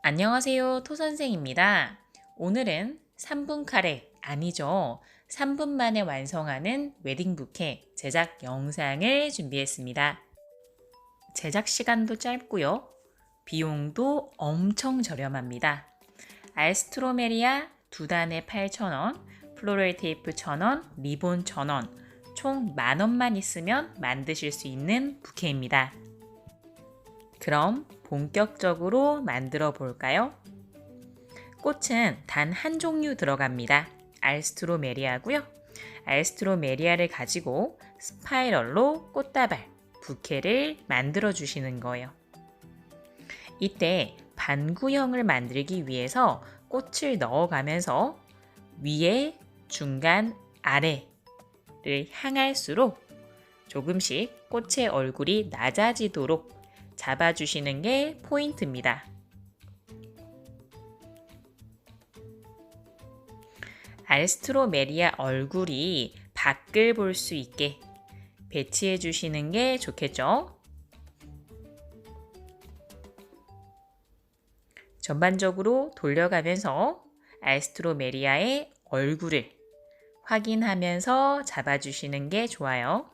안녕하세요. 토선생입니다. 오늘은 3분 카레, 아니죠. 3분 만에 완성하는 웨딩 부케 제작 영상을 준비했습니다. 제작 시간도 짧고요. 비용도 엄청 저렴합니다. 알스트로메리아 2단에 8,000원, 플로럴 테이프 1,000원, 리본 1,000원, 총 10,000원만 있으면 만드실 수 있는 부케입니다. 그럼 본격적으로 만들어 볼까요? 꽃은 단 한 종류 들어갑니다. 알스트로메리아고요. 알스트로메리아를 가지고 스파이럴로 꽃다발, 부케를 만들어 주시는 거예요. 이때 반구형을 만들기 위해서 꽃을 넣어가면서 위에, 중간, 아래를 향할수록 조금씩 꽃의 얼굴이 낮아지도록 잡아주시는 게 포인트입니다. 알스트로메리아 얼굴이 밖을 볼 수 있게 배치해 주시는 게 좋겠죠? 전반적으로 돌려가면서 알스트로메리아의 얼굴을 확인하면서 잡아주시는 게 좋아요.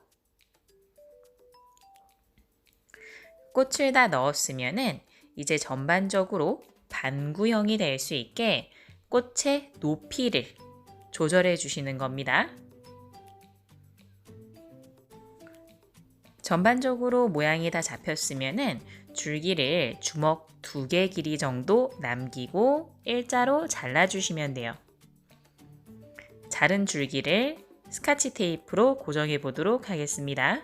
꽃을 다 넣었으면은 이제 전반적으로 반구형이 될 수 있게 꽃의 높이를 조절해 주시는 겁니다. 전반적으로 모양이 다 잡혔으면은 줄기를 주먹 2개 길이 정도 남기고 일자로 잘라주시면 돼요. 자른 줄기를 스카치 테이프로 고정해 보도록 하겠습니다.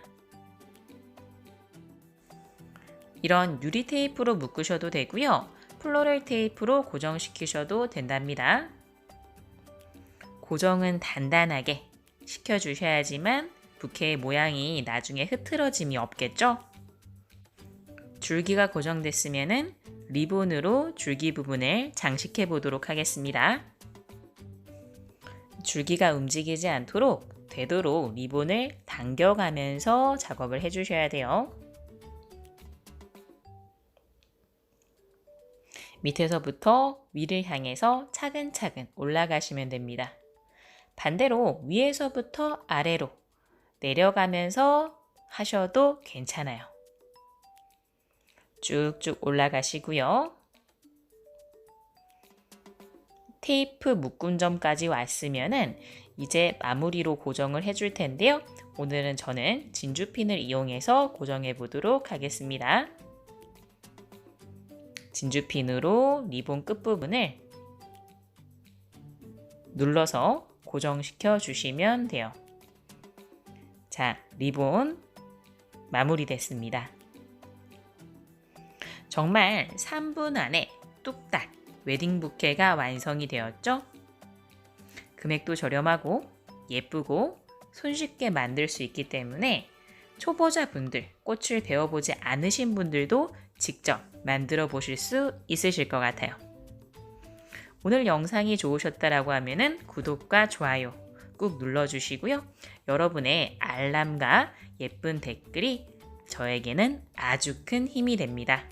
이런 유리 테이프로 묶으셔도 되고요. 플로럴 테이프로 고정시키셔도 된답니다. 고정은 단단하게 시켜주셔야지만 부케의 모양이 나중에 흐트러짐이 없겠죠? 줄기가 고정됐으면 리본으로 줄기 부분을 장식해 보도록 하겠습니다. 줄기가 움직이지 않도록 되도록 리본을 당겨가면서 작업을 해주셔야 돼요. 밑에서부터 위를 향해서 차근차근 올라가시면 됩니다. 반대로 위에서부터 아래로 내려가면서 하셔도 괜찮아요. 쭉쭉 올라가시고요. 테이프 묶음점까지 왔으면은 이제 마무리로 고정을 해줄 텐데요. 오늘은 저는 진주핀을 이용해서 고정해 보도록 하겠습니다. 진주핀으로 리본 끝부분을 눌러서 고정시켜 주시면 돼요. 자, 리본 마무리됐습니다. 정말 3분 안에 뚝딱 웨딩 부케가 완성이 되었죠? 금액도 저렴하고 예쁘고 손쉽게 만들 수 있기 때문에 초보자분들, 꽃을 배워보지 않으신 분들도 직접 만들어 보실 수 있으실 것 같아요. 오늘 영상이 좋으셨다라고 하면은 구독과 좋아요 꾹 눌러주시고요. 여러분의 알람과 예쁜 댓글이 저에게는 아주 큰 힘이 됩니다.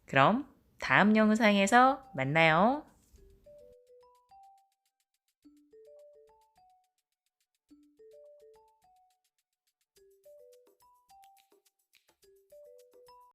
그럼 다음 영상에서 만나요.